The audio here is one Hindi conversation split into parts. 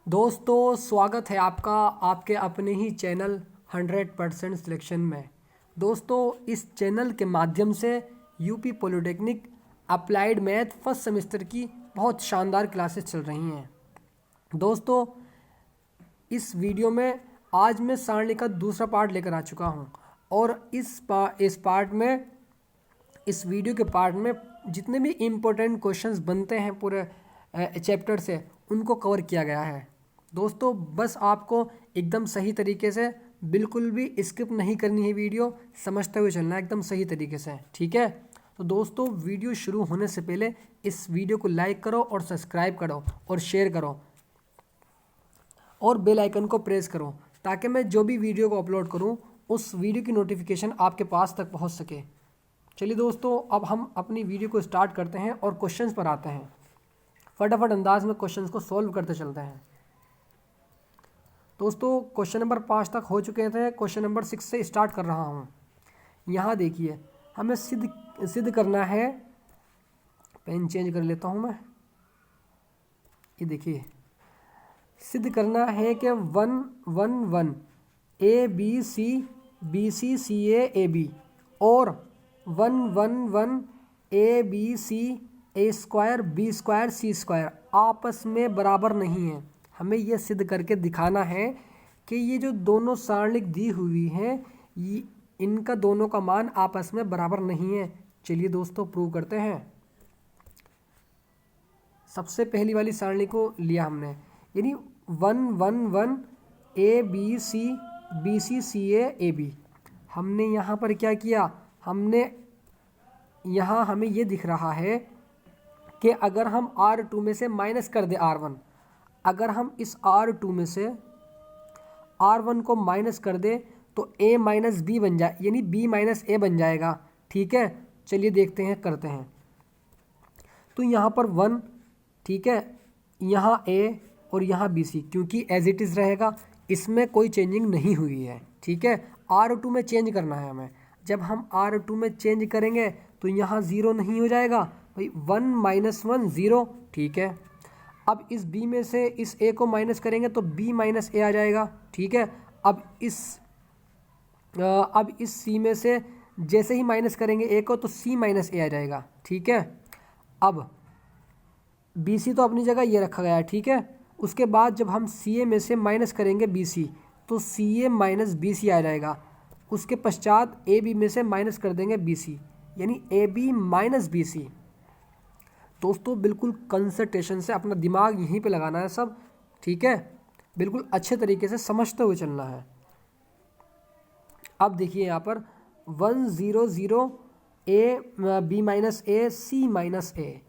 दोस्तों स्वागत है आपका आपके अपने ही चैनल 100% सिलेक्शन में। दोस्तों इस चैनल के माध्यम से UP polytechnic applied math first semester की बहुत शानदार क्लासेस चल रही हैं। दोस्तों इस वीडियो में आज मैं सारणी का दूसरा पार्ट लेकर आ चुका हूं और इस वीडियो के पार्ट में जितने भी इम्पोर्टेंट क्वेश्चंस बनते हैं पूरे चैप्टर से उनको कवर किया गया है। दोस्तों बस आपको एकदम सही तरीके से बिल्कुल भी स्किप नहीं करनी है, वीडियो समझते हुए चलना है एकदम सही तरीके से, ठीक है। तो दोस्तों वीडियो शुरू होने से पहले इस वीडियो को लाइक करो और सब्सक्राइब करो और शेयर करो और बेल आइकन को प्रेस करो ताकि मैं जो भी वीडियो को अपलोड करूं उस वीडियो की नोटिफिकेशन आपके पास तक पहुंच सके। चलिए दोस्तों अब हम अपनी वीडियो को स्टार्ट करते हैं और क्वेश्चंस पर आते हैं। फटाफट अंदाज में क्वेश्चंस को सॉल्व करते चलते हैं। दोस्तों क्वेश्चन नंबर 5 तक हो चुके थे, क्वेश्चन नंबर 6 से स्टार्ट कर रहा हूँ। यहाँ देखिए हमें सिद्ध करना है, पेन चेंज कर लेता हूँ मैं। ये देखिए सिद्ध करना है कि 1 1 1 A B C C A B और 1 1 1 A B C A square B square C square आपस में बराबर नहीं है। हमें यह सिद्ध करके दिखाना है कि ये जो दोनों सारणिक दी हुई हैं इनका दोनों का मान आपस में बराबर नहीं है। चलिए दोस्तों प्रूव करते हैं। सबसे पहली वाली सारणी को लिया हमने, यानी 1 1 1 A B C C A B. हमने यहाँ पर क्या किया, हमने यहाँ हमें ये दिख रहा है कि अगर हम R2 में से माइनस कर दे R1, अगर हम इस R2 में से R1 को माइनस कर दे तो A माइनस बी बन जाए, यानी B माइनस ए बन जाएगा, ठीक है। चलिए देखते हैं, करते हैं। तो यहाँ पर 1, ठीक है, यहाँ A और यहाँ BC क्योंकि एज इट इज़ रहेगा, इसमें कोई चेंजिंग नहीं हुई है, ठीक है। R2 में चेंज करना है हमें। जब हम R2 में चेंज करेंगे तो यहाँ 0 नहीं हो जाएगा भाई, 1 माइनस 1 0, ठीक है। अब इस B में से इस A को माइनस करेंगे तो B माइनस ए आ जाएगा, ठीक है। अब इस C में से जैसे ही माइनस करेंगे A को तो C माइनस ए आ जाएगा, ठीक है। अब BC तो अपनी जगह ये रखा गया है, ठीक है। उसके बाद जब हम CA में से माइनस करेंगे BC तो CA माइनस BC आ जाएगा। उसके पश्चात AB में से माइनस कर देंगे BC, यानी AB माइनस BC। दोस्तों बिल्कुल कंसंट्रेशन से अपना दिमाग यहीं पे लगाना है सब, ठीक है। बिल्कुल अच्छे तरीके से समझते हुए चलना है। अब देखिए यहाँ पर 1 0 0 A B minus A C minus A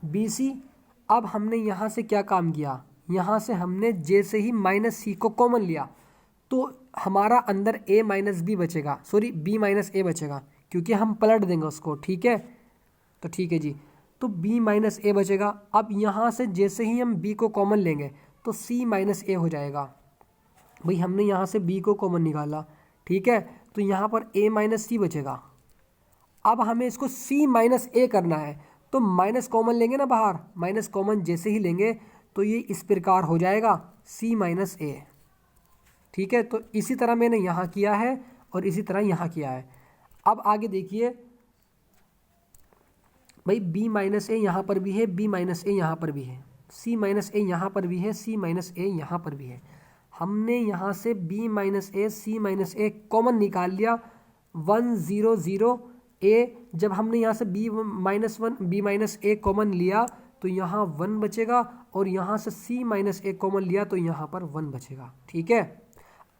B C. अब हमने यहाँ से क्या काम किया, यहाँ से हमने जैसे ही माइनस सी को कॉमन लिया तो हमारा अंदर ए माइनस बी बचेगा, सॉरी बी माइनस ए बचेगा क्योंकि हम पलट देंगे उसको, ठीक है। तो ठीक है जी, तो b माइनस ए बचेगा। अब यहाँ से जैसे ही हम b को कॉमन लेंगे तो c माइनस ए हो जाएगा। भाई हमने यहाँ से b को कॉमन निकाला, ठीक है, तो यहाँ पर a माइनस सी बचेगा। अब हमें इसको c माइनस ए करना है तो माइनस कॉमन लेंगे ना बाहर, माइनस कॉमन जैसे ही लेंगे तो ये इस प्रकार हो जाएगा c माइनस ए, ठीक है। तो इसी तरह मैंने यहाँ किया है और इसी तरह यहाँ किया है। अब आगे देखिए भाई b माइनस ए यहाँ पर भी है, b माइनस ए यहाँ पर भी है, c माइनस ए यहाँ पर भी है, c माइनस ए यहाँ पर भी है। हमने यहाँ से b minus A c minus A common निकाल लिया। 1 0 0 a, जब हमने यहाँ से b माइनस ए कॉमन लिया तो यहाँ 1 बचेगा और यहाँ से c माइनस ए कॉमन लिया तो यहाँ पर 1 बचेगा, ठीक है।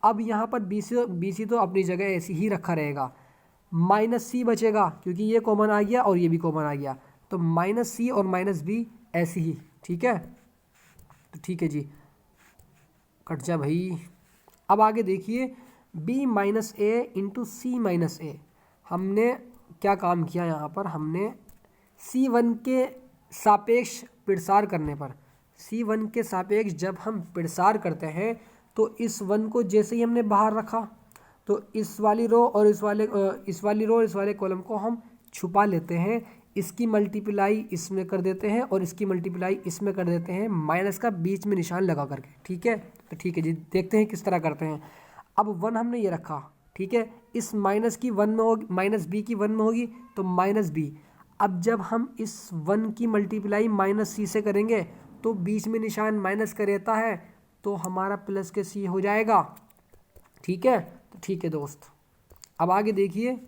अब यहाँ पर BC तो अपनी जगह ऐसी ही रखा रहेगा, माइनस सी बचेगा क्योंकि ये कॉमन आ गया और ये भी कॉमन आ गया, तो माइनस सी और माइनस बी ऐसी ही, ठीक है। तो ठीक है जी, कट जा भाई। अब आगे देखिए b minus A into C minus ए। हमने क्या काम किया, यहाँ पर हमने C1 के सापेक्ष प्रसार करने पर, C1 के सापेक्ष जब हम प्रसार करते हैं तो इस 1 को जैसे ही हमने बाहर रखा तो इस वाली रो और इस वाले कॉलम को हम छुपा लेते हैं, इसकी मल्टीप्लाई इसमें कर देते हैं और इसकी मल्टीप्लाई इसमें कर देते हैं, माइनस का बीच में निशान लगा करके। ठीक है, तो ठीक है जी, देखते हैं किस तरह करते हैं। अब 1 हमने ये रखा, ठीक है, इस माइनस की 1 में होगी, माइनस बी की 1 में होगी तो माइनस बी। अब जब हम इस 1 की मल्टीप्लाई माइनस सी से करेंगे तो बीच में निशान माइनस का रहता है, तो हमारा प्लस के सी हो जाएगा। ठीक है, तो ठीक है दोस्त, अब आगे देखिए,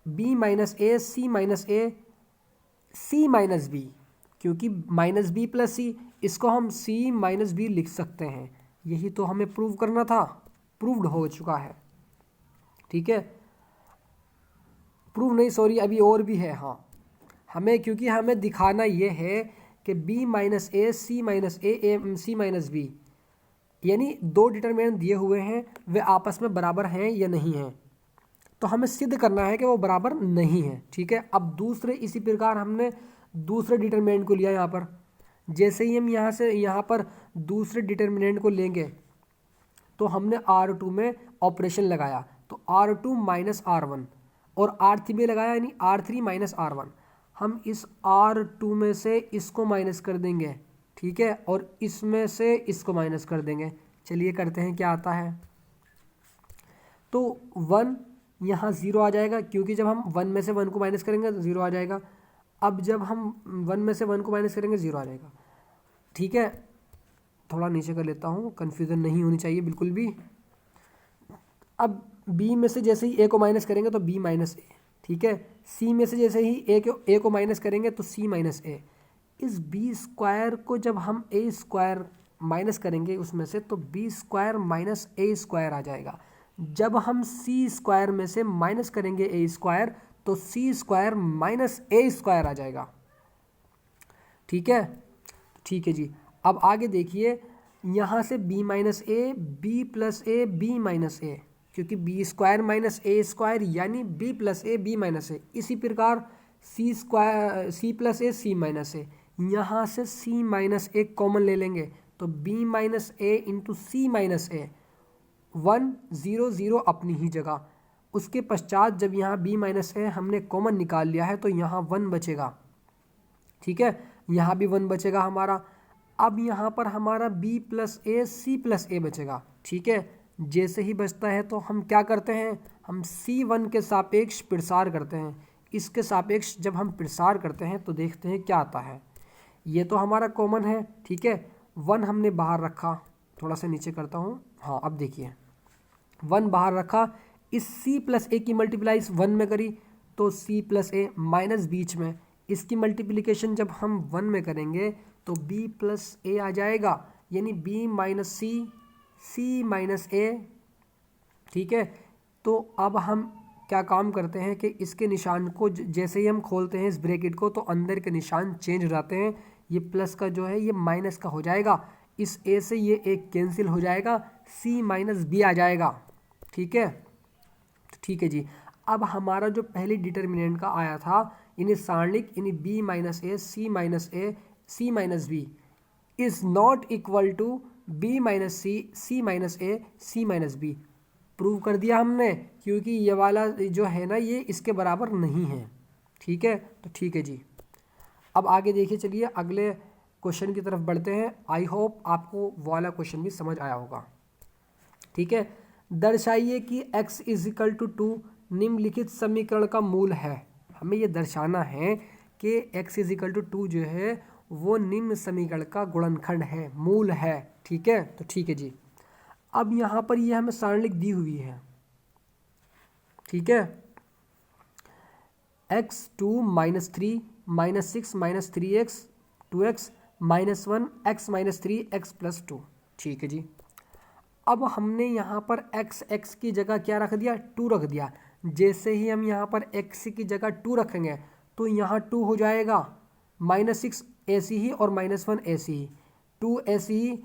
B minus A C minus A C minus B, क्योंकि माइनस बी प्लस सी, इसको हम सी माइनस बी लिख सकते हैं। यही तो हमें प्रूव करना था, प्रूव्ड हो चुका है। ठीक है, प्रूव नहीं, सॉरी, अभी और भी है। हाँ, हमें, क्योंकि हमें दिखाना ये है कि B minus A C minus A C minus B, यानी दो डिटरमिनेंट दिए हुए हैं, वे आपस में बराबर हैं या नहीं हैं, तो हमें सिद्ध करना है कि वो बराबर नहीं है। ठीक है, अब दूसरे इसी प्रकार हमने दूसरे डिटरमिनेंट को लिया यहाँ पर। जैसे ही हम यहाँ से यहाँ पर दूसरे डिटरमिनेंट को लेंगे तो हमने R2 में ऑपरेशन लगाया, तो R2 माइनस R1 और R3 में लगाया, यानी R3 माइनस R1। हम इस R2 में से इसको माइनस कर देंगे, ठीक है, और इसमें से इसको माइनस कर देंगे। चलिए करते हैं क्या आता है। तो 1 यहाँ 0 आ जाएगा, क्योंकि जब हम 1 में से 1 को माइनस करेंगे तो 0 आ जाएगा। अब जब हम 1 में से 1 को माइनस करेंगे 0 आ जाएगा। ठीक है, थोड़ा नीचे कर लेता हूँ, कन्फ्यूज़न नहीं होनी चाहिए बिल्कुल भी। अब b में से जैसे ही a को माइनस करेंगे तो b माइनस ए, ठीक है, c में से जैसे ही a को माइनस करेंगे तो c माइनस ए। इस b स्क्वायर को जब हम a स्क्वायर माइनस करेंगे उसमें से, तो b square minus a square आ जाएगा। जब हम c स्क्वायर में से माइनस करेंगे a स्क्वायर तो c square minus a square आ जाएगा। ठीक है, ठीक है जी। अब आगे देखिए, यहाँ से b minus A, B plus A, B minus A, क्योंकि B square minus A square यानी B plus A B minus A. इसी प्रकार C square C plus A C minus A, यहाँ से सी माइनस ए कॉमन ले लेंगे तो B minus A into C minus A, 1 0 0 अपनी ही जगह। उसके पश्चात जब यहाँ b माइनस ए हमने कॉमन निकाल लिया है तो यहाँ 1 बचेगा। ठीक है, यहाँ भी 1 बचेगा हमारा। अब यहाँ पर हमारा b plus A C plus ए बचेगा। ठीक है, जैसे ही बचता है तो हम क्या करते हैं, हम c1 के सापेक्ष प्रसार करते हैं। इसके सापेक्ष जब हम प्रसार करते हैं तो देखते हैं क्या आता है। ये तो हमारा कॉमन है, ठीक है, 1 हमने बाहर रखा, थोड़ा सा नीचे करता हूँ। हाँ, अब देखिए 1 बाहर रखा, इस c प्लस ए की मल्टीप्लाई इस 1 में करी तो c प्लस ए माइनस बीच में, इसकी मल्टीप्लिकेशन जब हम 1 में करेंगे तो b प्लस ए आ जाएगा, यानी b minus C, C minus ए। ठीक है, तो अब हम क्या काम करते हैं कि इसके निशान को जैसे ही हम खोलते हैं इस ब्रैकेट को तो अंदर के निशान चेंज हो जाते हैं। ये प्लस का जो है ये माइनस का हो जाएगा, इस a से ये एक कैंसिल हो जाएगा, c माइनस बी आ जाएगा। ठीक है, ठीक है जी। अब हमारा जो पहले डिटर्मिनेंट का आया था, यानी सारणिक, यानी b minus A C minus A C minus B is not equal to b minus C C minus A C minus B, prove कर दिया हमने, क्योंकि ये वाला जो है ना ये इसके बराबर नहीं है। ठीक है, तो ठीक है जी। अब आगे देखिए, चलिए अगले क्वेश्चन की तरफ बढ़ते हैं। आई होप आपको वो वाला क्वेश्चन भी समझ आया होगा। ठीक है, दर्शाइए कि x इज इक्वल टू 2 निम्नलिखित समीकरण का मूल है। हमें ये दर्शाना है कि x इज इक्वल टू 2 जो है वो निम्न समीकरण का गुणनखंड है, मूल है। ठीक है, तो ठीक है जी। अब यहाँ पर ये हमें सारणिक दी हुई है। ठीक है, x2 minus 3 minus 6 minus 3x 2x minus 1 x minus 3x plus 2। ठीक है जी। अब हमने यहाँ पर x की जगह क्या रख दिया, 2 रख दिया। जैसे ही हम यहाँ पर x की जगह 2 रखेंगे तो यहाँ 2 हो जाएगा, माइनस 6 ऐसी ही और माइनस 1 ऐसी ही, 2 ऐसी ही।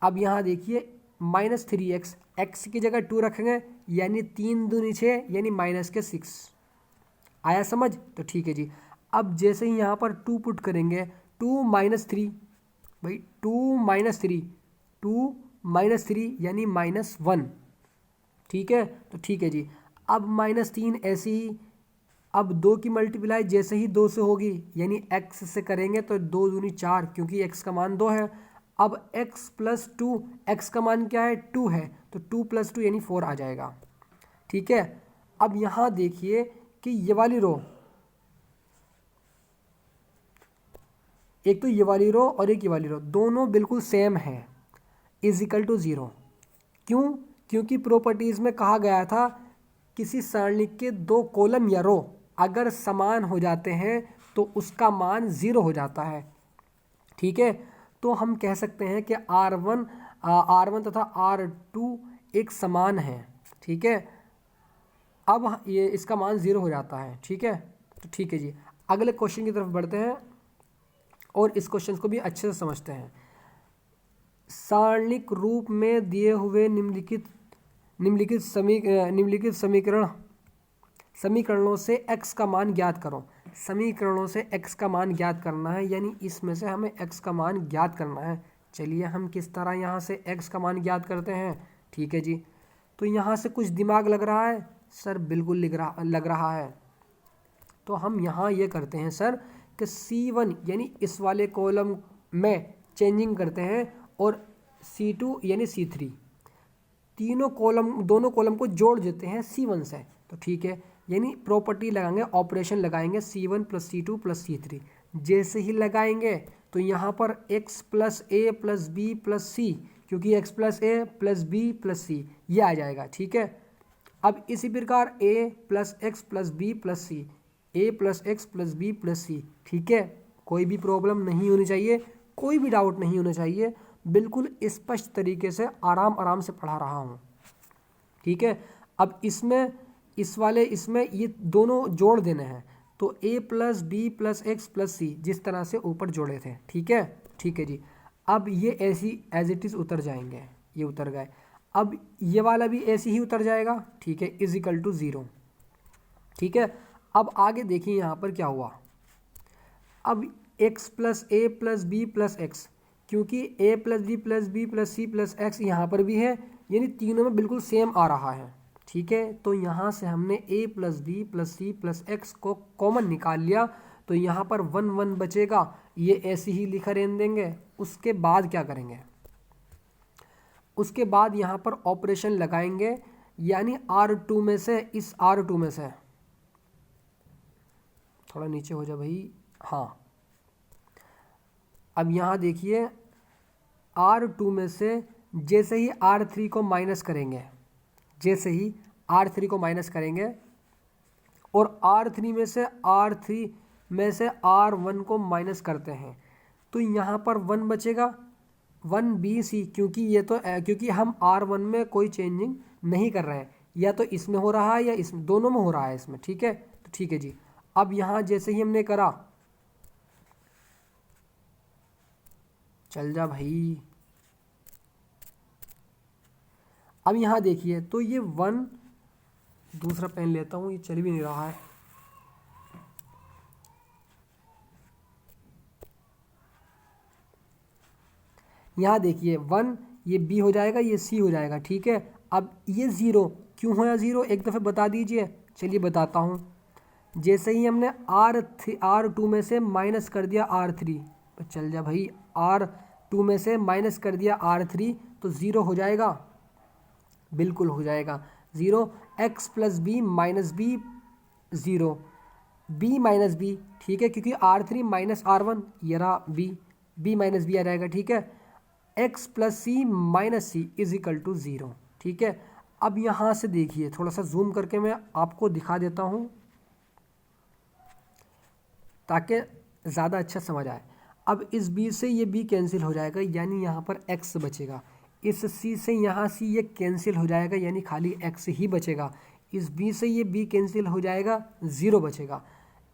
अब यहाँ देखिए माइनस 3x, x की जगह 2 रखेंगे यानी 3 दूनी 6 यानी माइनस के 6। आया समझ, तो ठीक है जी। अब जैसे ही यहाँ पर 2 पुट करेंगे, 2 माइनस 3, भाई 2 माइनस 3, 2 माइनस 3 यानी माइनस 1। ठीक है, तो ठीक है जी। अब -3 ऐसे ही, अब 2 की मल्टीप्लाई जैसे ही 2 से होगी यानी x से करेंगे तो 2 दूनी 4, क्योंकि x का मान 2 है। अब x + 2, x का मान क्या है 2 है, तो 2 + 2 यानी 4 आ जाएगा। ठीक है, अब यहाँ देखिए कि ये वाली रो, एक तो ये वाली रो और एक ये वाली रो दोनों बिल्कुल सेम है, = 0। क्यों? क्योंकि प्रॉपर्टीज में कहा गया था किसी सारणी के 2 कॉलम या रो अगर समान हो जाते हैं तो उसका मान 0 हो जाता है। ठीक है, तो हम कह सकते हैं कि R1 तथा R2 एक समान है। ठीक है, अब ये इसका मान 0 हो जाता है। ठीक है, तो ठीक है जी, अगले क्वेश्चन की तरफ बढ़ते हैं और इस क्वेश्चन को भी अच्छे से समझते हैं। सारणिक रूप में दिए हुए निम्नलिखित समीकरणों से x का मान ज्ञात करो। समीकरणों से x का मान ज्ञात करना है, यानी इसमें से हमें x का मान ज्ञात करना है। चलिए हम किस तरह यहाँ से x का मान ज्ञात करते हैं। ठीक है जी, तो यहाँ से कुछ दिमाग लग रहा है सर? बिल्कुल लग रहा है। तो हम यहाँ ये करते हैं सर कि C1 यानी इस वाले कॉलम में चेंजिंग करते हैं और C2 यानी C3 दोनों कॉलम को जोड़ देते हैं C1 से। तो ठीक है, यानी प्रॉपर्टी लगाएंगे, ऑपरेशन लगाएंगे C1 + C2 + C3। जैसे ही लगाएंगे तो यहाँ पर x + a + b + c, क्योंकि x + a + b + c ये आ जाएगा। ठीक है, अब इसी प्रकार a + x + b + c, a + x + b + c। ठीक है, कोई भी प्रॉब्लम नहीं होनी चाहिए, कोई भी डाउट नहीं होना चाहिए, बिल्कुल स्पष्ट तरीके से आराम से पढ़ा रहा हूँ। ठीक है, अब इसमें ये दोनों जोड़ देने हैं, तो a + b + x + c जिस तरह से ऊपर जोड़े थे। ठीक है जी, अब ये ऐसी एज इट इज़ उतर जाएंगे, ये उतर गए। अब ये वाला भी ऐसे ही उतर जाएगा। ठीक है, = 0। ठीक है, अब आगे देखिए यहाँ पर क्या हुआ। अब x + a + b + x, क्योंकि a + b + b + c + x यहाँ पर भी है, यानी तीनों में बिल्कुल सेम आ रहा है। ठीक है, तो यहाँ से हमने a + b + c + x को कॉमन निकाल लिया, तो यहाँ पर 1 1 बचेगा, ये ऐसे ही लिखा रहने देंगे। उसके बाद क्या करेंगे, उसके बाद यहाँ पर ऑपरेशन लगाएंगे, यानी R2 में से, इस R2 में से थोड़ा नीचे हो जा भाई, हाँ। अब यहाँ देखिए R2 में से जैसे ही R3 को माइनस करेंगे, जैसे ही R3 को माइनस करेंगे और R3 में से R1 को माइनस करते हैं, तो यहाँ पर 1 बचेगा, 1bc, क्योंकि हम R1 में कोई चेंजिंग नहीं कर रहे हैं, या तो इसमें हो रहा है या इसमें, दोनों में हो रहा है इसमें। ठीक है, तो ठीक है जी, अब यहाँ जैसे ही हमने करा, चल जा भाई, अब यहाँ देखिए तो ये 1, दूसरा पेन लेता हूँ, ये चल भी नहीं रहा है। यहाँ देखिए 1, ये b हो जाएगा, ये c हो जाएगा। ठीक है, अब ये 0 क्यों होया 0, एक दफ़े बता दीजिए। चलिए बताता हूँ। जैसे ही हमने R2 में से माइनस कर दिया R3, तो चल जा भाई, R2 में से माइनस कर दिया R3, तो 0 हो जाएगा, बिल्कुल हो जाएगा 0। x + b - b 0, b - b। ठीक है, क्योंकि R3 - R1 ये रहा b - b आ जाएगा। ठीक है, x + c - c = 0। ठीक है, अब यहाँ से देखिए, थोड़ा सा जूम करके मैं आपको दिखा देता हूँ ताकि ज़्यादा अच्छा समझ आए। अब इस b से ये b कैंसिल हो जाएगा, यानी यहाँ पर x बचेगा। इस c से यहाँ c ये कैंसिल हो जाएगा, यानी खाली x ही बचेगा। इस b से ये b कैंसिल हो जाएगा, 0 बचेगा।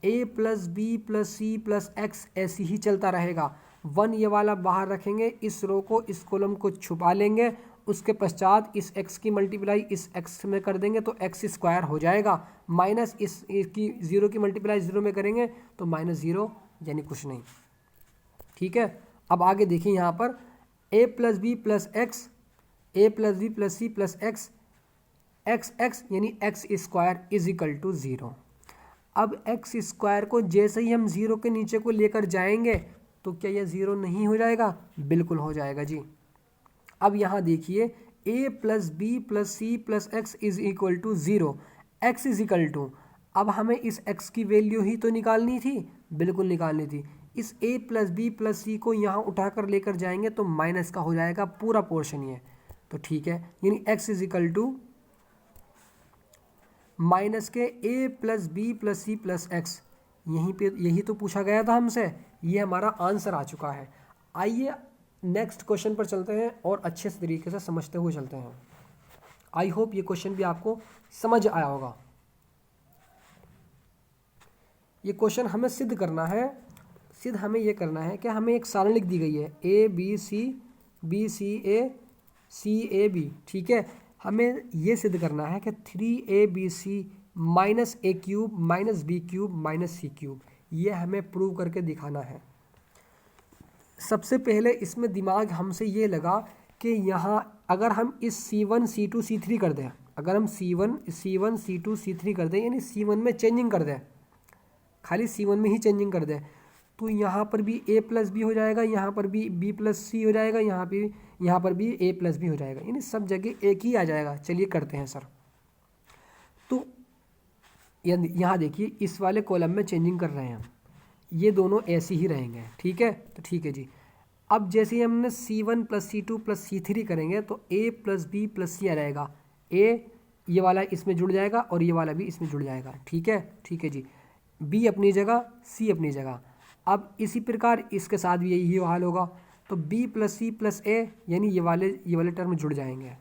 a + b + c + x ऐसे ही चलता रहेगा। 1 ये वाला बाहर रखेंगे, इस रो को, इस कॉलम को छुपा लेंगे, उसके पश्चात इस x की मल्टीप्लाई इस x में कर देंगे तो x² हो जाएगा, माइनस इसकी 0 की मल्टीप्लाई 0 में करेंगे तो -0, यानी कुछ नहीं। ठीक है, अब आगे देखिए यहाँ पर a + b + x, a + b + c + x, X X यानी X square is equal to 0। अब एक्स स्क्वायर को जैसे ही हम 0 के नीचे को लेकर जाएंगे तो क्या यह 0 नहीं हो जाएगा? बिल्कुल हो जाएगा जी। अब यहाँ देखिए a plus B plus C plus X is equal to 0, X is equal to, अब हमें इस x की वैल्यू ही तो निकालनी थी, बिल्कुल निकालनी थी। इस a प्लस बी प्लस सी को यहाँ उठाकर लेकर जाएंगे तो माइनस का हो जाएगा पूरा पोर्शन ये, तो ठीक है, यानी x is equal to minus के a plus B plus C plus X, यहीं पे यही तो पूछा गया था हमसे, ये हमारा आंसर आ चुका है। आइए नेक्स्ट क्वेश्चन पर चलते हैं और अच्छे से तरीके से समझते हुए चलते हैं। आई होप ये क्वेश्चन भी आपको समझ आया होगा। ये क्वेश्चन हमें सिद्ध करना है, हमें ये करना है कि हमें एक सारणी लिख दी गई है a b c a b, ठीक है। हमें ये सिद्ध करना है कि 3abc minus a cube minus b cube minus c cube, ये हमें प्रूव करके दिखाना है। सबसे पहले इसमें दिमाग हमसे ये लगा कि यहाँ अगर हम इस C1 C2 C3 कर दें, अगर हम C1 C2 C3 कर दें, यानी C1 में चेंजिंग कर दें, खाली C1 में ही चेंजिंग कर दें, तो यहाँ पर भी a प्लस बी हो जाएगा, यहाँ पर भी b प्लस सी हो जाएगा, यहाँ पर भी a प्लस बी हो जाएगा, यानी सब जगह एक ही आ जाएगा। चलिए करते हैं सर। तो यहाँ देखिए इस वाले कॉलम में चेंजिंग कर रहे हैं हम, ये दोनों ऐसे ही रहेंगे, ठीक है। तो ठीक है जी। अब जैसे ही हमने C1 plus C2 plus C3 करेंगे तो a प्लस बी प्लस सी आ जाएगा, a ये वाला इसमें जुड़ जाएगा और ये वाला भी इसमें जुड़ जाएगा, ठीक है। ठीक है जी, b अपनी जगह c अपनी जगह। अब इसी प्रकार इसके साथ भी यही हाल होगा, तो b प्लस सी प्लस ए, यानी ये वाले टर्म जुड़ जाएंगे,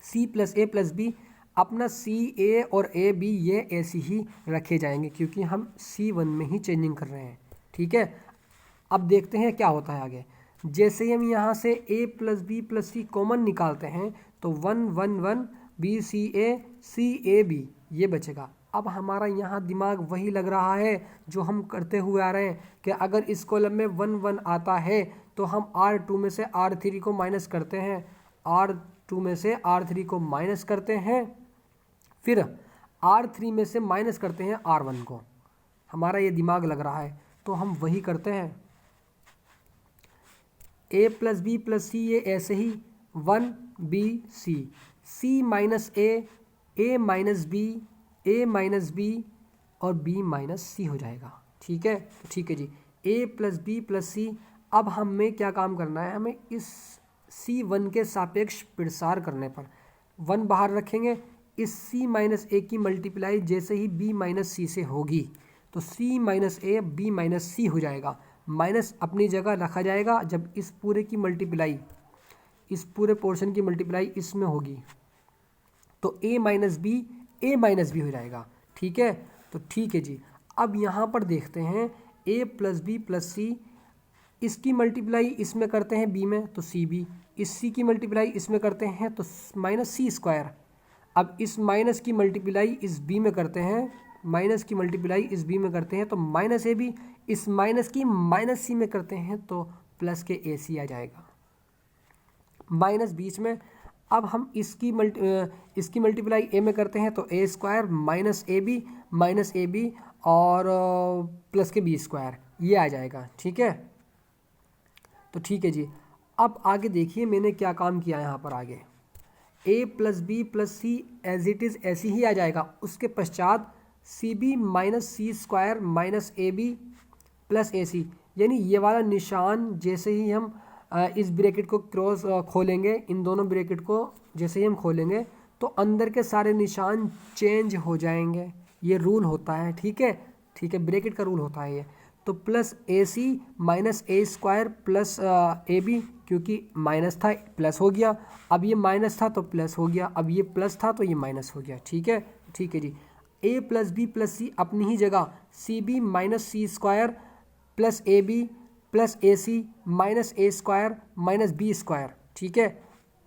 c प्लस ए प्लस बी, अपना सी ए और ए बी ये ऐसे ही रखे जाएंगे क्योंकि हम C1 में ही चेंजिंग कर रहे हैं, ठीक है। अब देखते हैं क्या होता है आगे। जैसे ही हम यहाँ से a plus B plus C common निकालते हैं तो 1 1 1 बी सी ए बी ये बचेगा। अब हमारा यहाँ दिमाग वही लग रहा है जो हम करते हुए आ रहे हैं कि अगर इस कॉलम में 1 1 आता है तो हम R2 में से R3 को माइनस करते हैं, R2 में से R3 को माइनस करते हैं, फिर R3 में से माइनस करते हैं R1 को। हमारा ये दिमाग लग रहा है तो हम वही करते हैं। a प्लस बी प्लस सी ये ऐसे ही 1 b c minus a minus b a minus b और b माइनस c हो जाएगा, ठीक है। तो ठीक है जी, a प्लस बी प्लस सी। अब हमें क्या काम करना है, हमें इस C1 के सापेक्ष प्रसार करने पर 1 बाहर रखेंगे, इस c माइनस a की मल्टीप्लाई जैसे ही b माइनस सी से होगी तो c minus a b minus C हो जाएगा, माइनस अपनी जगह रखा जाएगा। जब इस पूरे की मल्टीप्लाई, इस पूरे पोर्शन की मल्टीप्लाई इसमें होगी तो a माइनस बी हो जाएगा, ठीक है। तो ठीक है जी। अब यहाँ पर देखते हैं a प्लस बी प्लस सी, इसकी मल्टीप्लाई इसमें करते हैं b में तो सी बी, इस c की मल्टीप्लाई इसमें करते हैं तो माइनस सी स्क्वायर। अब इस माइनस की मल्टीप्लाई इस b में करते हैं, माइनस की मल्टीप्लाई इस b में करते हैं तो माइनस ए बी, इस माइनस की माइनस सी में करते हैं तो प्लस के ए सी आ जाएगा, माइनस बीच में। अब हम इसकी मल्टीप्लाई ए में करते हैं तो ए स्क्वायर माइनस ए बी और प्लस के बी स्क्वायर ये आ जाएगा, ठीक है। तो ठीक है जी। अब आगे देखिए मैंने क्या काम किया यहाँ पर। आगे a plus B plus C as it is ऐसी ही आ जाएगा, उसके पश्चात C B minus C square minus A B plus A C, यानी ये वाला निशान जैसे ही हम इस ब्रैकेट को क्रॉस खोलेंगे, इन दोनों ब्रैकेट को जैसे ही हम खोलेंगे तो अंदर के सारे निशान चेंज हो जाएंगे। ये रूल होता है, ठीक है, ठीक है, ब्रैकेट का रूल होता है ये। तो plus A C minus A square plus A B, क्योंकि माइनस था प्लस हो गया, अब ये माइनस था तो प्लस हो गया, अब ये प्लस था तो ये माइनस हो गया, ठीक है। ठीक है जी। a plus B plus C अपनी ही जगह C B minus C square plus A B plus A C minus A square minus B square, ठीक है।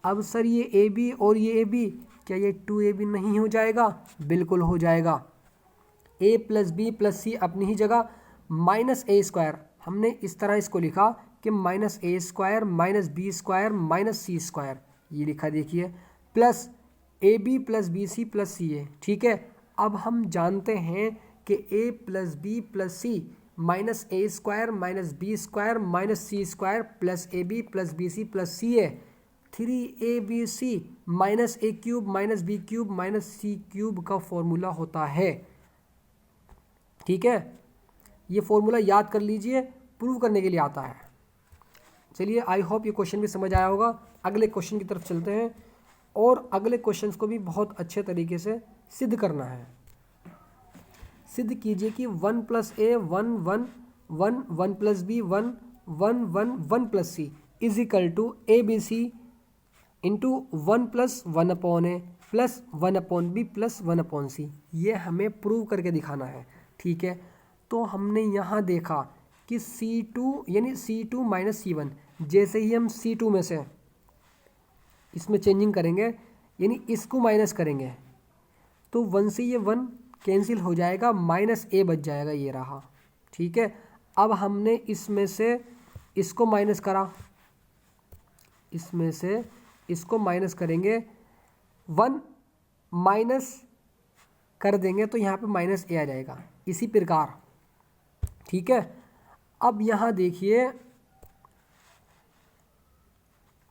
अब सर ये ए बी और ये ए बी, क्या ये 2ab नहीं हो जाएगा? बिल्कुल हो जाएगा। a plus B plus C अपनी ही जगह माइनस ए स्क्वायर, हमने इस तरह इसको लिखा कि minus A square minus B square minus C square, ये लिखा देखिए, plus A B plus B C plus C A, ठीक है। अब हम जानते हैं कि A plus B plus C minus A square minus B square minus C square plus A B plus B C plus C A, 3abc minus A cube minus B cube minus C cube का फॉर्मूला होता है, ठीक है। ये फॉर्मूला याद कर लीजिए, प्रूव करने के लिए आता है। चलिए, आई होप ये क्वेश्चन भी समझ आया होगा। अगले क्वेश्चन की तरफ चलते हैं और अगले क्वेश्चंस को भी बहुत अच्छे तरीके से सिद्ध करना है। सिद्ध कीजिए कि 1 plus A 1 1 1 1 plus B 1 1 1 1 plus C is equal to A B C into 1 plus 1 upon A plus 1 upon B plus 1 upon C. ये हमें प्रूव करके दिखाना है, ठीक है। तो हमने यहाँ देखा कि C2 यानी C2 माइनस C1, जैसे ही हम C2 में से इसमें चेंजिंग करेंगे यानी इसको माइनस करेंगे तो 1 से ये 1 कैंसिल हो जाएगा, माइनस ए बच जाएगा, ये रहा, ठीक है। अब हमने इसमें से इसको माइनस करा, इसमें से इसको माइनस करेंगे, 1 माइनस कर देंगे तो यहाँ पे माइनस ए आ जाएगा, इसी प्रकार, ठीक है। अब यहाँ देखिए,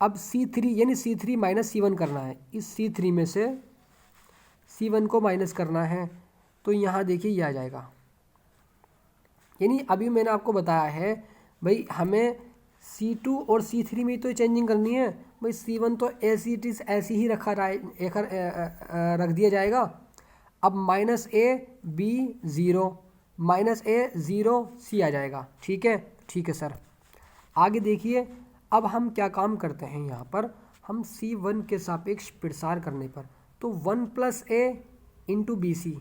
अब C3 यानी C3 माइनस C1 करना है, इस C3 में से C1 को माइनस करना है तो यहाँ देखिए ये आ जाएगा। यानी अभी मैंने आपको बताया है भाई हमें C2 और C3 में तो चेंजिंग करनी है, भाई C1 तो ऐसी ही रख दिया जाएगा। अब माइनस ए बी 0 माइनस ए 0 सी आ जाएगा, ठीक है, ठीक है सर। आगे देखिए, अब हम क्या काम करते हैं, यहाँ पर हम C1 के सापेक्ष प्रसार करने पर तो 1 प्लस ए इंटू बी सी,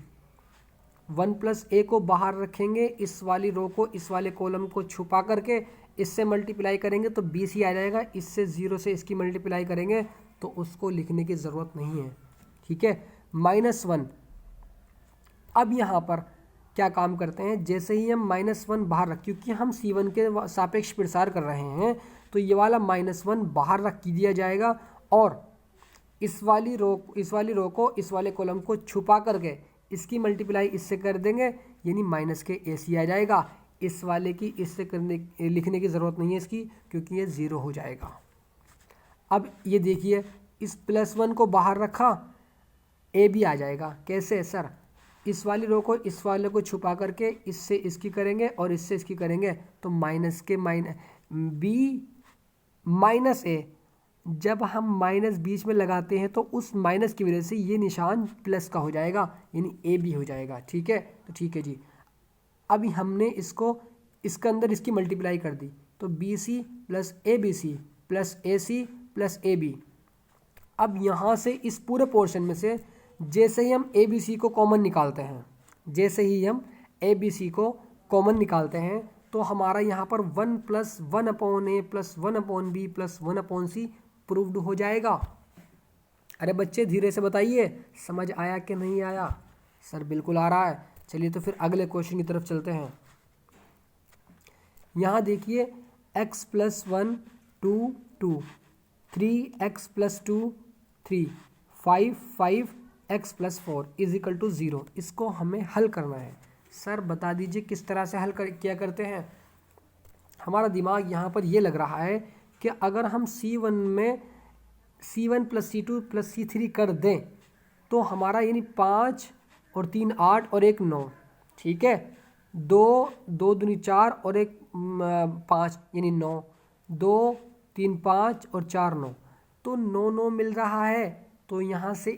1 प्लस ए को बाहर रखेंगे, इस वाली रो को इस वाले कॉलम को छुपा करके इससे मल्टीप्लाई करेंगे तो बी सी आ जाएगा, इससे 0 से इसकी मल्टीप्लाई करेंगे तो उसको लिखने की ज़रूरत नहीं है, ठीक है। -1, अब यहाँ पर क्या काम करते हैं, जैसे ही हम -1 बाहर रख, क्योंकि हम C1 के सापेक्ष प्रसार कर रहे हैं तो ये वाला -1 बाहर रख दिया जाएगा और इस वाली रो को इस वाले कॉलम को छुपा करके इसकी मल्टीप्लाई इससे कर देंगे, यानी माइनस के ए सी आ जाएगा। इस वाले की इससे लिखने की ज़रूरत नहीं है इसकी, क्योंकि ये 0 हो जाएगा। अब ये देखिए, इस +1 को बाहर रखा, ए भी आ जाएगा। कैसे सर, इस वाली रो को इस वाले को छुपा करके इससे इसकी करेंगे और इससे इसकी करेंगे तो माइनस के बी माइनस ए, जब हम माइनस बीच में लगाते हैं तो उस माइनस की वजह से ये निशान प्लस का हो जाएगा, यानी ए बी हो जाएगा, ठीक है। तो ठीक है जी, अभी हमने इसको इसके अंदर इसकी मल्टीप्लाई कर दी तो B C plus A B C plus A C plus A B. अब यहाँ से इस पूरे पोर्शन में से जैसे ही हम ए बी सी को कॉमन निकालते हैं, जैसे ही हम ए बी सी को कॉमन निकालते हैं तो हमारा यहाँ पर 1 plus 1 upon A plus 1 upon B plus 1 upon C proved हो जाएगा। अरे बच्चे धीरे से बताइए, समझ आया कि नहीं आया? सर बिल्कुल आ रहा है। चलिए तो फिर अगले क्वेश्चन की तरफ चलते हैं। यहाँ देखिए, x plus 1 2 2 3x plus 2 3 5 5 x plus 4 is equal to 0। इसको हमें हल करना है। सर बता दीजिए किस तरह से हल क्या करते हैं। हमारा दिमाग यहाँ पर ये लग रहा है कि अगर हम C1 में C1 plus C2 plus C3 कर दें तो हमारा यानी 5 और 3 8 और 1 9, ठीक है। 2 2 दूनी 4 और 1 5 यानी 9, 2 3 5 और 4 9, तो 9 9 मिल रहा है। तो यहाँ से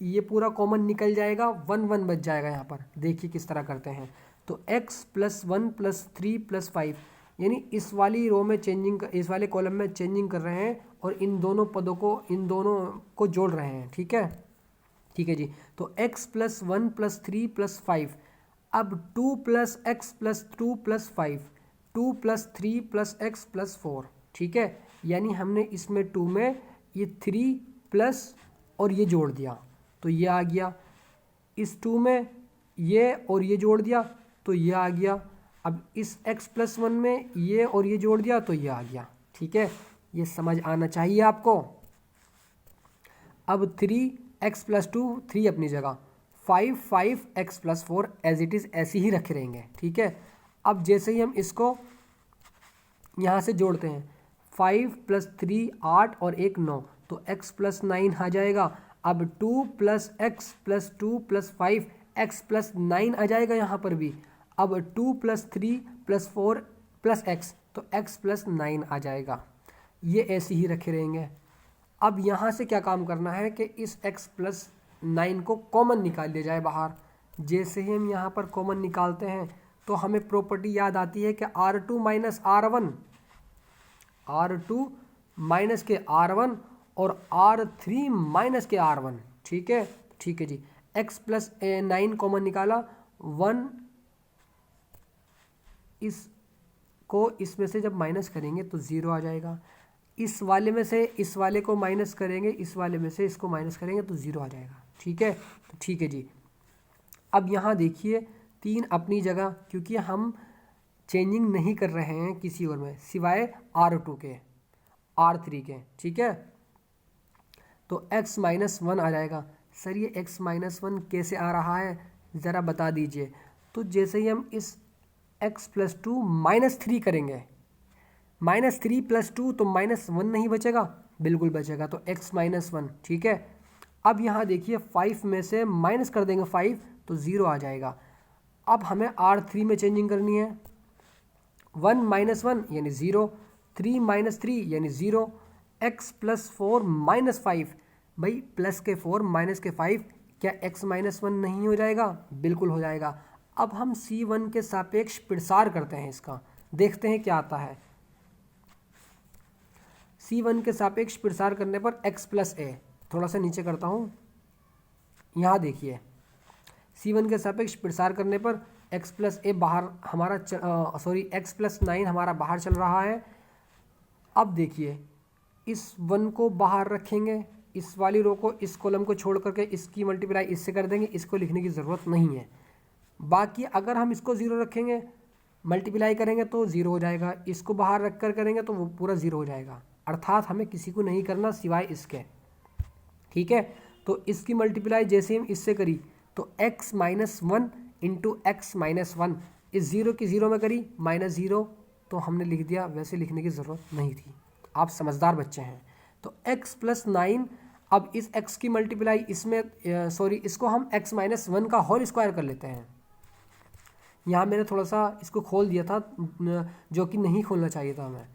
ये पूरा कॉमन निकल जाएगा, 1 1 बच जाएगा। यहाँ पर देखिए किस तरह करते हैं। तो x प्लस 1 प्लस 3 प्लस 5, यानी इस वाली रो में चेंजिंग, इस वाले कॉलम में चेंजिंग कर रहे हैं और इन दोनों पदों को, इन दोनों को जोड़ रहे हैं, ठीक है। ठीक है जी। तो x प्लस 1 प्लस 3 प्लस 5, अब 2 plus x plus 2 plus 5, 2 plus 3 plus x plus 4, ठीक है। यानी हमने इसमें 2 में ये 3 प्लस और ये जोड़ दिया तो ये आ गया, इस 2 में ये और ये जोड़ दिया तो ये आ गया। अब इस x प्लस 1 में ये और ये जोड़ दिया तो ये आ गया, ठीक है। ये समझ आना चाहिए आपको। अब 3 x प्लस 2 3 अपनी जगह, 5 5 x plus 4 as it is ऐसे ही रखे रहेंगे। ठीक है, अब जैसे ही हम इसको यहाँ से जोड़ते हैं 5 प्लस 3 8 और 1 9, तो x प्लस 9 आ जाएगा। अब 2 plus x plus 2 plus 5 x plus 9 आ जाएगा यहाँ पर भी। अब 2 प्लस 3 प्लस 4 प्लस x, तो x प्लस 9 आ जाएगा। ये ऐसे ही रखे रहेंगे। अब यहाँ से क्या काम करना है कि इस x प्लस 9 को कॉमन निकाल लिया जाए बाहर। जैसे ही हम यहाँ पर कॉमन निकालते हैं तो हमें प्रॉपर्टी याद आती है कि R2 minus R1, R2 minus के R1 और R3 माइनस के R1। ठीक है, ठीक है जी। x प्लस 9 कॉमन निकाला, 1 इसको इसमें से जब माइनस करेंगे तो 0 आ जाएगा। इस वाले में से इस वाले को माइनस करेंगे, इस वाले में से इसको माइनस करेंगे तो 0 आ जाएगा। ठीक है, तो ठीक है जी। अब यहाँ देखिए 3 अपनी जगह, क्योंकि हम चेंजिंग नहीं कर रहे हैं किसी और में सिवाय R2 के, R3 के। ठीक है, तो x माइनस 1 आ जाएगा। सर ये x माइनस 1 कैसे आ रहा है ज़रा बता दीजिए। तो जैसे ही हम इस x प्लस 2 माइनस 3 करेंगे, माइनस 3 प्लस 2 तो माइनस 1 नहीं बचेगा, बिल्कुल बचेगा, तो x माइनस 1। ठीक है, अब यहाँ देखिए 5 में से माइनस कर देंगे 5 तो 0 आ जाएगा। अब हमें R3 में चेंजिंग करनी है। 1 माइनस 1 यानी 0, 3 माइनस 3 यानी 0, x प्लस 4 माइनस 5, भाई प्लस के 4 माइनस के 5, क्या x माइनस 1 नहीं हो जाएगा? बिल्कुल हो जाएगा। अब हम C1 के सापेक्ष प्रसार करते हैं इसका, देखते हैं क्या आता है। C1 के सापेक्ष प्रसार करने पर x प्लस a, थोड़ा सा नीचे करता हूँ, यहाँ देखिए C1 के सापेक्ष प्रसार करने पर x प्लस a बाहर हमारा x प्लस 9 हमारा बाहर चल रहा है। अब देखिए इस 1 को बाहर रखेंगे, इस वाली रो को, इस कॉलम को छोड़ करके इसकी मल्टीप्लाई इससे कर देंगे, इसको लिखने की ज़रूरत नहीं है। बाकी अगर हम इसको 0 रखेंगे, मल्टीप्लाई करेंगे तो 0 हो जाएगा, इसको बाहर रख कर करेंगे तो वो पूरा 0 हो जाएगा। अर्थात हमें किसी को नहीं करना सिवाय इसके। ठीक है, तो इसकी मल्टीप्लाई जैसे हम इससे करी तो x minus 1 into x minus 1, इस 0 की 0 में करी माइनस 0, तो हमने लिख दिया, वैसे लिखने की ज़रूरत नहीं थी, आप समझदार बच्चे हैं। तो x प्लस 9, अब इस x की मल्टीप्लाई इसमें इसको हम x माइनस 1 का होल स्क्वायर कर लेते हैं। यहाँ मैंने थोड़ा सा इसको खोल दिया था, जो कि नहीं खोलना चाहिए था हमें।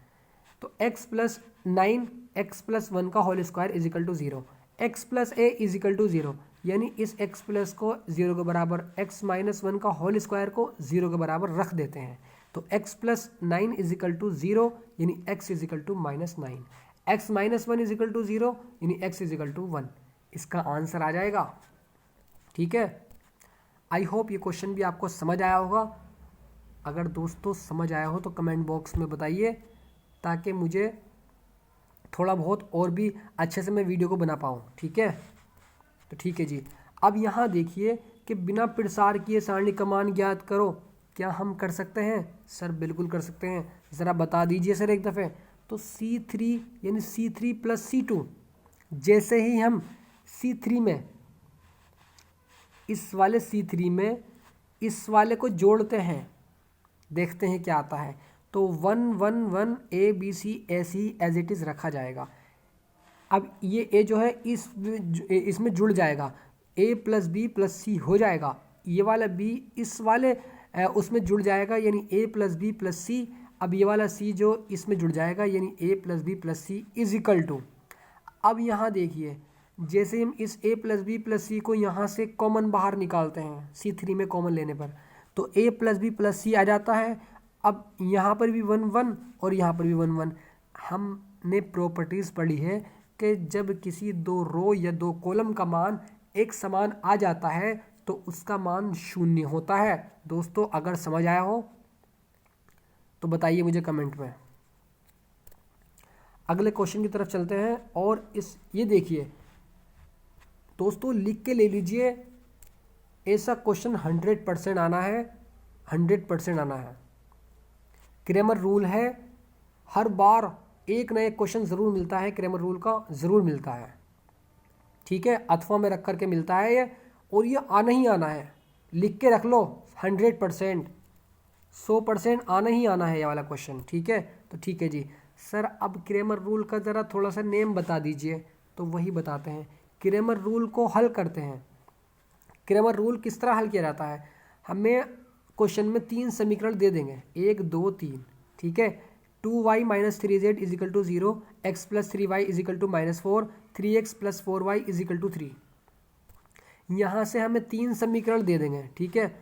तो x प्लस 9 x प्लस 1 का whole square is equal to 0, x plus a is equal to 0, यानी इस x प्लस को 0 के बराबर, x माइनस 1 का होल स्क्वायर को 0 के बराबर रख देते हैं। तो x plus 9 is equal to 0, यानी x is equal to minus 9, x minus 1 is equal to 0, यानी x इज इक्वल टू 1। इसका आंसर आ जाएगा। ठीक है, आई होप ये क्वेश्चन भी आपको समझ आया होगा। अगर दोस्तों समझ आया हो तो कमेंट बॉक्स में बताइए, ताकि मुझे थोड़ा बहुत और भी अच्छे से मैं वीडियो को बना पाऊँ। ठीक है, तो ठीक है जी। अब यहाँ देखिए कि बिना प्रसार किए सारणी का मान ज्ञात करो, क्या हम कर सकते हैं? सर बिल्कुल कर सकते हैं, ज़रा बता दीजिए सर एक दफ़े। तो C3 यानी C3 प्लस C2, जैसे ही हम C3 में, इस वाले C3 में इस वाले को जोड़ते हैं, देखते हैं क्या आता है। तो 1 1 1 A B C ऐसे ही एज इट इज़ रखा जाएगा। अब ये A जो है इसमें जुड़ जाएगा, A plus B plus C हो जाएगा। ये वाला B इस वाले उसमें जुड़ जाएगा, यानी A plus B plus C। अब ये वाला C जो इसमें जुड़ जाएगा, यानी A plus B plus C is equal to. अब यहाँ देखिए, जैसे हम इस A plus B plus C को यहाँ से कॉमन बाहर निकालते हैं C3 में कॉमन लेने पर, तो A plus B plus C आ जाता है। अब यहाँ पर भी 1 1 और यहाँ पर भी 1 1। हमने प्रॉपर्टीज़ पढ़ी है कि जब किसी दो रो या दो कॉलम का मान एक समान आ जाता है तो उसका मान 0 होता है। दोस्तों अगर समझ आया हो तो बताइए मुझे कमेंट में। अगले क्वेश्चन की तरफ चलते हैं। और ये देखिए दोस्तों, लिख के ले लीजिए, ऐसा क्वेश्चन 100% आना है, 100% आना है। क्रैमर रूल है, हर बार एक ना एक क्वेश्चन ज़रूर मिलता है, क्रैमर रूल का ज़रूर मिलता है। ठीक है, अथवा में रख करके मिलता है ये, और ये आना ही आना है, लिख के रख लो 100%, 100% आना ही आना है ये वाला क्वेश्चन, ठीक है। तो ठीक है जी सर, अब क्रेमर रूल का ज़रा थोड़ा सा नेम बता दीजिए। तो वही बताते हैं, क्रेमर रूल को हल करते हैं। क्रेमर रूल किस तरह हल किया जाता है, हमें क्वेश्चन में 3 समीकरण दे देंगे, 1 2 3, ठीक है। 2y - 3z = 0, x + 3y = -4, 3x + 4y = 3। यहाँ से हमें 3 समीकरण दे देंगे, ठीक है।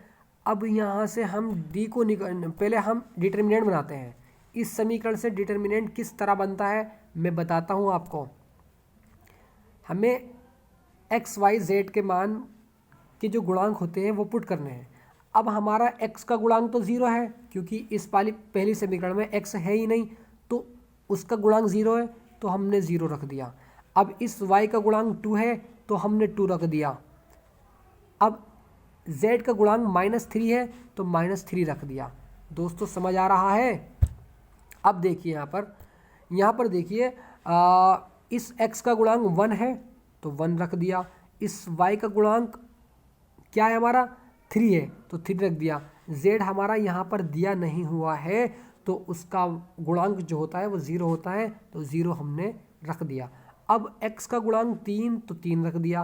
अब यहाँ से हम d को पहले हम डिटर्मिनेंट बनाते हैं। इस समीकरण से डिटर्मिनेंट किस तरह बनता है मैं बताता हूँ आपको। हमें x y z के मान के जो गुणांक होते हैं वो पुट करने हैं। अब हमारा x का गुणांक तो 0 है, क्योंकि इस पहली समीकरण में x है ही नहीं, तो उसका गुणांक 0 है, तो हमने 0 रख दिया। अब इस y का गुणांक 2 है, तो हमने 2 रख दिया। अब z का गुणांक -3 है, तो -3 रख दिया। दोस्तों समझ आ रहा है। अब देखिए यहाँ पर देखिए, इस x का गुणांक 1 है, तो 1 रख दिया। इस y का गुणांक क्या है हमारा 3 है, तो 3 रख दिया। z हमारा यहाँ पर दिया नहीं हुआ है, तो उसका गुणांक जो होता है वो 0 होता है, तो 0 हमने रख दिया। अब x का गुणांक 3, तो 3 रख दिया।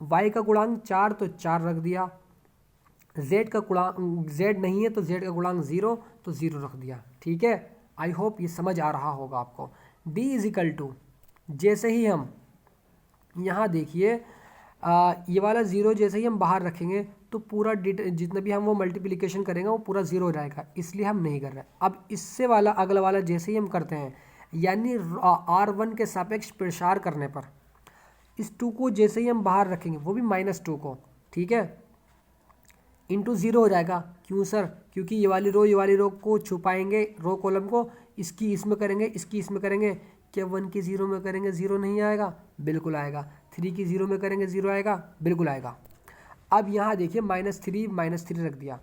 y का गुणांक 4, तो 4 रख दिया। z का गुणांक z नहीं है, तो z का गुणांक 0, तो 0 रख दिया, ठीक है। आई होप ये समझ आ रहा होगा आपको। d = जैसे ही हम यहाँ देखिए, ये वाला 0 जैसे ही हम बाहर रखेंगे तो पूरा जितना भी हम वो मल्टीप्लिकेशन करेंगे वो पूरा 0 हो जाएगा, इसलिए हम नहीं कर रहे। अब इससे वाला अगला वाला जैसे ही हम करते हैं, यानी r1 के सापेक्ष प्रसार करने पर इस 2 को जैसे ही हम बाहर रखेंगे, वो भी -2 को, ठीक है, इंटू 0 हो जाएगा। क्यों सर, क्योंकि ये वाली रो को छुपाएंगे, रो कॉलम को, इसकी इसमें करेंगे, इसकी इसमें करेंगे। क्या 1 की 0 में करेंगे 0 नहीं आएगा? बिल्कुल आएगा। 3 की 0 में करेंगे 0 आएगा? बिल्कुल आएगा। अब यहाँ देखिए -3 रख दिया।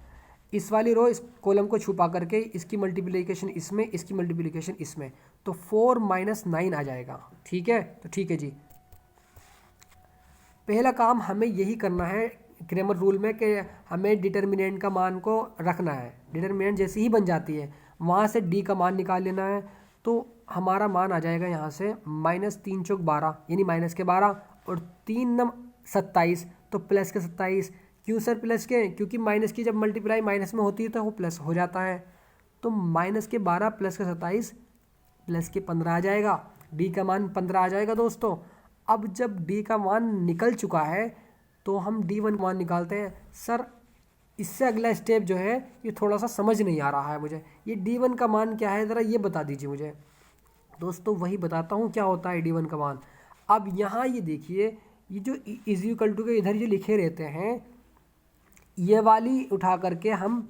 इस वाली रो इस कॉलम को छुपा करके इसकी मल्टीप्लिकेशन इसमें, इसकी मल्टीप्लिकेशन इसमें, तो 4 - 9 आ जाएगा, ठीक है। तो ठीक है जी, पहला काम हमें यही करना है क्रेमर रूल में कि हमें डिटर्मिनेंट का मान को रखना है। डिटर्मिनेंट जैसे ही बन जाती है वहाँ से d का मान निकाल लेना है, तो हमारा मान आ जाएगा यहाँ से -3 × 12, यानी -12, और 3 × 27, तो +27। क्यों सर प्लस के? क्योंकि माइनस की जब मल्टीप्लाई माइनस में होती है तो वो प्लस हो जाता है। तो -12 + 27 + 15 आ जाएगा। d का मान 15 आ जाएगा दोस्तों। अब जब d का मान निकल चुका है तो हम d1 मान निकालते हैं। सर इससे अगला स्टेप जो है ये थोड़ा सा समझ नहीं आ रहा है मुझे, ये d1 का मान क्या है ज़रा ये बता दीजिए मुझे। दोस्तों वही बताता हूँ क्या होता है d1 का मान। अब यहाँ ये देखिए, ये जो = के इधर ये लिखे रहते हैं, ये वाली उठा करके हम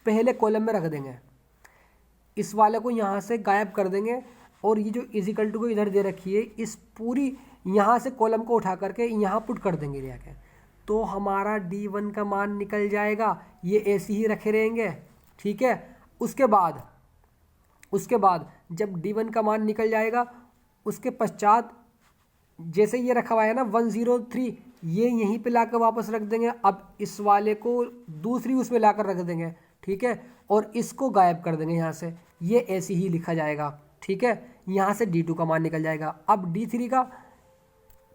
पहले कॉलम में रख देंगे, इस वाले को यहाँ से गायब कर देंगे, और ये जो = को इधर दे रखी है इस पूरी यहाँ से कॉलम को उठा करके यहाँ पुट कर देंगे जाके, तो हमारा d1 का मान निकल जाएगा। ये ऐसे ही रखे रहेंगे, ठीक है। उसके बाद जब d1 का मान निकल जाएगा, उसके पश्चात जैसे ये रखा हुआ है ना 103, ये यहीं पे लाकर वापस रख देंगे। अब इस वाले को दूसरी उसमें लाकर रख देंगे, ठीक है, और इसको गायब कर देंगे यहाँ से, ये ऐसे ही लिखा जाएगा, ठीक है। यहाँ से d2 का मान निकल जाएगा। अब d3 का,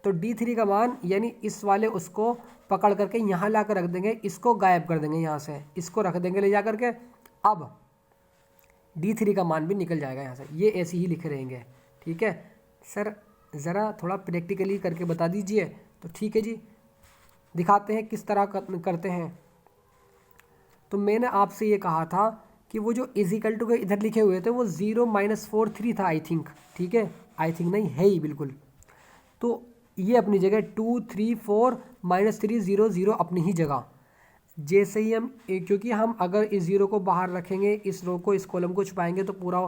तो d3 का मान यानी इस वाले उसको पकड़ करके यहाँ ला कर रख देंगे, इसको गायब कर देंगे, यहाँ से इसको रख देंगे ले जा करके। अब d3 का मान भी निकल जाएगा यहाँ से, ये ऐसे ही लिखे रहेंगे, ठीक है। सर ज़रा थोड़ा प्रैक्टिकली करके बता दीजिए। तो ठीक है जी, दिखाते हैं किस तरह करते हैं। तो मैंने आपसे ये कहा था कि वो जो = के इधर लिखे हुए थे वो 0 - 43 था आई थिंक, ठीक है, आई थिंक नहीं है ही बिल्कुल। तो ये अपनी जगह 2 3 4 -3 0 0 अपनी ही जगह। जैसे ही हम, क्योंकि हम अगर इस 0 को बाहर रखेंगे, इस रो को, इस कॉलम को छुपाएंगे, तो पूरा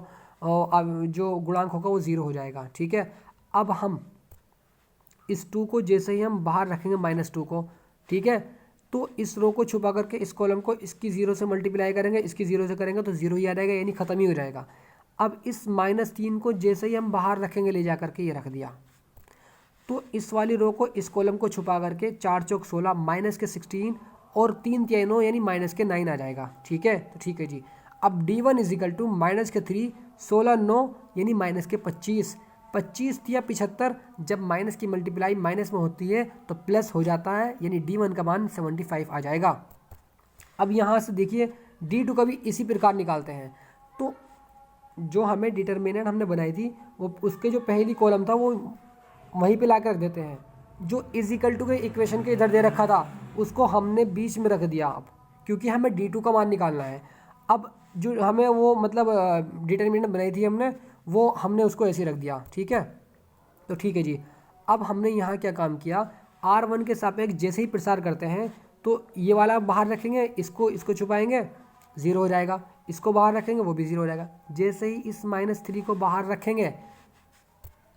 जो गुणांक होगा वो 0 हो जाएगा, ठीक है। अब हम इस 2 को जैसे ही हम बाहर रखेंगे -2 को, ठीक है, तो इस रो को छुपा करके इस कॉलम को इसकी 0 से मल्टीप्लाई करेंगे, इसकी 0 से करेंगे तो 0 ही आ जाएगा, यानी ख़त्म ही हो जाएगा। अब इस -3 को जैसे ही हम बाहर रखेंगे ले जा करके, ये रख दिया, तो इस वाली रो को इस कॉलम को छुपा करके 4 चौक 16 माइनस के 16 और 3 तिहाई 9 यानी माइनस के 9 आ जाएगा। ठीक है, तो ठीक है जी। अब D1 is equal to minus के 3 16 9 यानी माइनस के 25 25 या 75 जब माइनस की मल्टीप्लाई माइनस में होती है तो प्लस हो जाता है, यानी D1 का मान 75 आ जाएगा। अब यहाँ से देखिए D2 का भी इसी प्रकार निकालते हैं। तो जो हमें डिटर्मिनेंट हमने बनाई थी वो उसके जो पहली कॉलम था वो वहीं पे ला कर रख देते हैं। जो इज इक्वल टू के इक्वेशन के इधर दे रखा था उसको हमने बीच में रख दिया, अब क्योंकि हमें D2 का मान निकालना है। अब जो हमें वो मतलब डिटर्मिनेंट बनाई थी वो हमने उसको ऐसे रख दिया। ठीक है, तो ठीक है जी। अब हमने यहाँ क्या काम किया, R1 के सापेक्ष जैसे ही प्रसार करते हैं तो ये वाला बाहर रखेंगे, इसको छुपाएंगे 0 हो जाएगा, इसको बाहर रखेंगे वो भी 0 हो जाएगा। जैसे ही इस -3 को बाहर रखेंगे,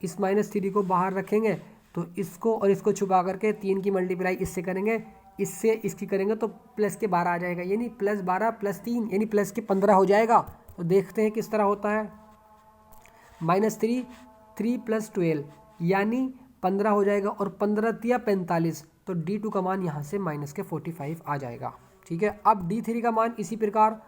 इस -3 को बाहर रखेंगे तो इसको और इसको छुपा करके 3 की मल्टीप्लाई इससे करेंगे, इससे इसकी करेंगे तो प्लस के 12 आ जाएगा, यानी +12 + 3 यानी प्लस के 15 हो जाएगा। तो देखते हैं किस तरह होता है। -3 3 + 12 यानी 15 हो जाएगा और 15 तिया 45, तो D2 का मान यहाँ से माइनस के 45 आ जाएगा। ठीक है, अब D3 का मान इसी प्रकार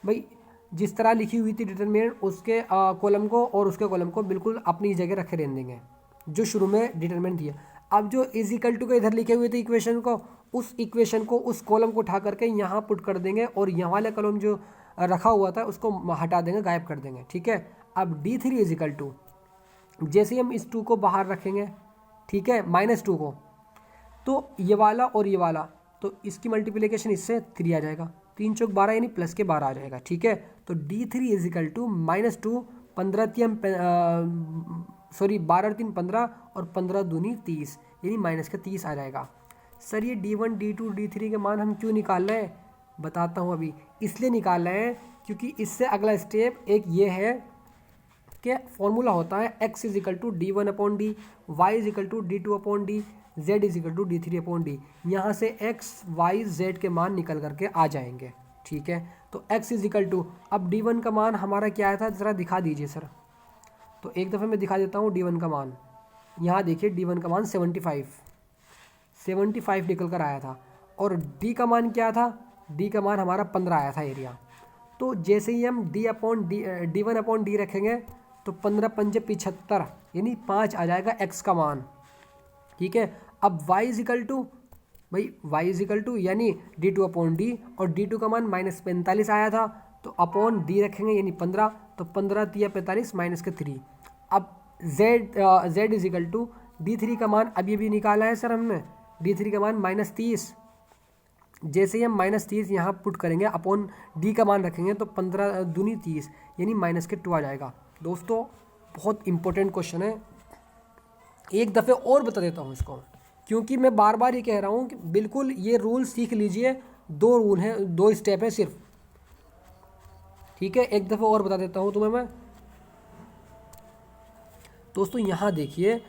भाई जिस तरह लिखी हुई थी डिटरमिनेंट उसके कॉलम को और उसके कॉलम को बिल्कुल अपनी जगह रखे रहने देंगे जो शुरू में डिटरमिनेंट थी। अब जो इज इक्वल टू के इधर लिखे हुए थे इक्वेशन को, उस इक्वेशन को उस कॉलम को उठा करके यहाँ पुट कर देंगे और यहाँ वाला कॉलम जो रखा हुआ था उसको हटा देंगे, गायब कर देंगे। ठीक है, अब D3 इज इक्वल टू जैसे ही हम इस 2 को बाहर रखेंगे, ठीक है, -2 को, तो ये वाला और ये वाला, तो इसकी मल्टीप्लिकेशन इससे 3 आ जाएगा, 3 चौक 12 यानी प्लस के 12 आ जाएगा। ठीक है, तो D3 इज इक्वल टू -2 15 3 12 3 15 और 15 दूनी 30 यानी माइनस के 30 आ जाएगा। सर ये D1 D2 D3 के मान हम क्यों निकाल रहे हैं, बताता हूँ अभी। इसलिए निकाल रहे हैं क्योंकि इससे अगला स्टेप एक ये है कि फॉर्मूला होता है x is equal to D1/D, y is equal to D2/D, z is equal to D3/D। यहाँ से x y z के मान निकल करके आ जाएंगे। ठीक है, तो x इज इक्वल टू, अब D1 का मान हमारा क्या आया था ज़रा दिखा दीजिए सर। तो एक दफ़े मैं दिखा देता हूँ D1 का मान। यहाँ देखिए D1 का मान 75 निकल कर आया था और D का मान क्या था, D का मान हमारा 15 आया था एरिया। तो जैसे ही हम D1/D रखेंगे तो 15 पंजे 75 यानी 5 आ जाएगा x का मान। ठीक है, अब y इज इक्वल टू यानी D2/D और D2 का मान -45 आया था तो अपॉन D रखेंगे यानी 15, तो 15 तिया 45 माइनस के 3। अब z is equal to D3 का मान अभी भी निकाला है सर हमने, D3 का मान -30। जैसे ही हम -30 यहाँ पुट करेंगे अपॉन D का मान रखेंगे तो 15 दूनी 30 यानी माइनस के 2 आ जाएगा। दोस्तों बहुत इंपॉर्टेंट क्वेश्चन है, एक दफ़े और बता देता हूँ इसको, क्योंकि मैं बार बार ये कह रहा हूँ कि बिल्कुल ये रूल सीख लीजिए। 2 रूल हैं, 2 स्टेप है सिर्फ। ठीक है, एक दफ़े और बता देता हूँ तुम्हें मैं। दोस्तों यहाँ देखिए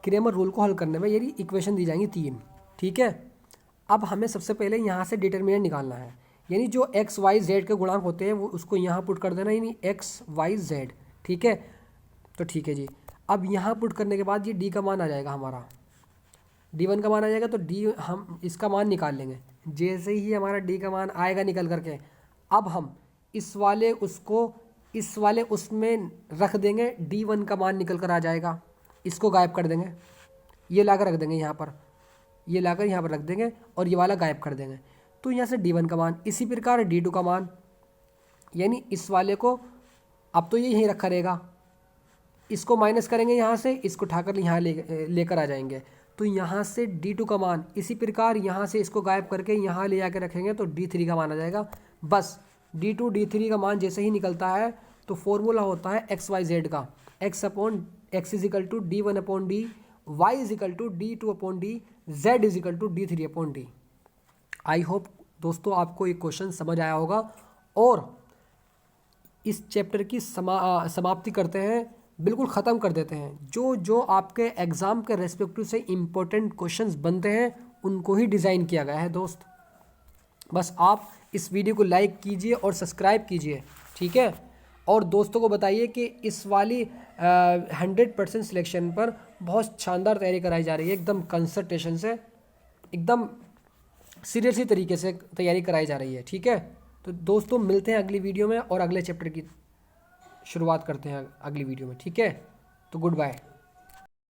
क्रेमर रूल को हल करने में यानी इक्वेशन दी जाएंगी 3। ठीक है, अब हमें सबसे पहले यहाँ से डिटरमिनेंट निकालना है, यानी जो x y z के गुणांक होते हैं वो उसको यहाँ पुट कर देना, यानी x y z। ठीक है, तो ठीक है जी। अब यहाँ पुट करने के बाद ये D का मान आ जाएगा हमारा, D1 का मान आ जाएगा तो D हम इसका मान निकाल लेंगे। जैसे ही हमारा D का मान आएगा निकल करके, अब हम इस वाले उसमें रख देंगे, D1 का मान निकल कर आ जाएगा, इसको गायब कर देंगे, ये लाकर रख देंगे यहाँ पर, ये लाकर यहाँ पर रख देंगे और ये वाला गायब कर देंगे। तो यहाँ से D1 का मान, इसी प्रकार D2 का मान, यानी इस वाले को अब तो ये यहीं रखा रहेगा, इसको माइनस करेंगे यहाँ से, इसको उठाकर यहाँ लेकर आ जाएंगे। तो यहाँ से D2 का मान, इसी प्रकार यहाँ से इसको गायब करके यहाँ ले आकर रखेंगे तो D3 का मान आ जाएगा। बस D2 D3 का मान जैसे ही निकलता है तो फॉर्मूला होता है x y z का, x is equal to D1/D, y is equal to D2/D, z is equal to D3/D। I hope दोस्तों आपको ये क्वेश्चन समझ आया होगा और इस चैप्टर की समाप्ति करते हैं, बिल्कुल ख़त्म कर देते हैं। जो जो आपके एग्ज़ाम के रेस्पेक्टिव से इम्पोर्टेंट क्वेश्चंस बनते हैं उनको ही डिज़ाइन किया गया है दोस्त। बस आप इस वीडियो को लाइक कीजिए और सब्सक्राइब कीजिए, ठीक है। और दोस्तों को बताइए कि इस वाली 100% सिलेक्शन पर बहुत शानदार तैयारी कराई जा रही है, एकदम कंसंट्रेशन से, एकदम सीरियसली तरीके से तैयारी कराई जा रही है। ठीक है, तो दोस्तों मिलते हैं अगली वीडियो में और अगले चैप्टर की शुरुआत करते हैं अगली वीडियो में। ठीक है, तो गुड बाय।